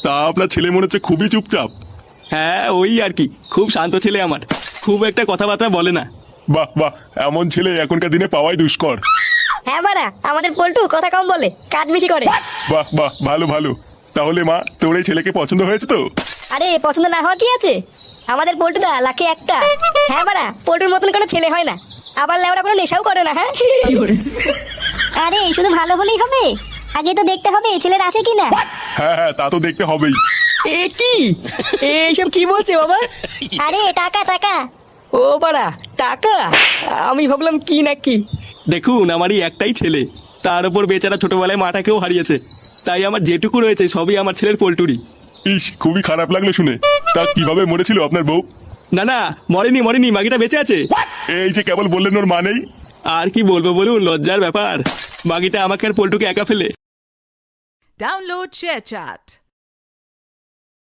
তা আপনার ছেলে মনে হচ্ছে খুবই চুপচাপ। হ্যাঁ ওই আর কি, খুব শান্ত ছেলে আমার, খুব একটা কথাবার্তা বলে না। বাহ বাহ, এমন ছেলে এখনকার দিনে পাওয়াই দুষ্কর। হ্যাঁ বাড়া, আমাদের পল্টু কথা কম বলে, কাজ বেশি করে। বাহ বাহ, ভালো ভালো। তাহলে মা, তোর এই ছেলেকে পছন্দ হয়েছে তো? আরে পছন্দ না হওয়ার কি আছে, আমাদের পল্টুদা লাখে একটা। হ্যাঁ বাড়া, পল্টুর মতন কোনো ছেলে হয় না, আবার লেওড়া কোনো নেশাও করে না। হ্যাঁ আরে শুধু ভালো হলেই হবে, আগে তো দেখতে হবে ছেলের আছে কিনা। হ্যাঁ হ্যাঁ, তা তো দেখতে হবেই। এ কি, এইসব কি বলছে বাবা? আরে টাকা টাকা। ও বাড়া, টাকা? আমি ভাবলাম কি না কি। দেখুন, আমারই একটাই ছেলে, তার উপর বেচারা ছোটবেলায় মাটাকেও হারিয়েছে, তাই আমার যেটুকু রয়েছে সবই আমার ছেলের পোল্টুরি। ইস, খুবই খারাপ লাগলো শুনে। তা কিভাবে মরেছিল আপনার বউ? না না, মরেনি মরেনি, মাগিটা বেঁচে আছে। এই যে কেবল বললেন ওর মা নেই। আর কি বলবো বলুন, লজ্জার ব্যাপার। মাগিটা আমাকে আর পোল্টুকে একা ফেলে। Download ShareChat.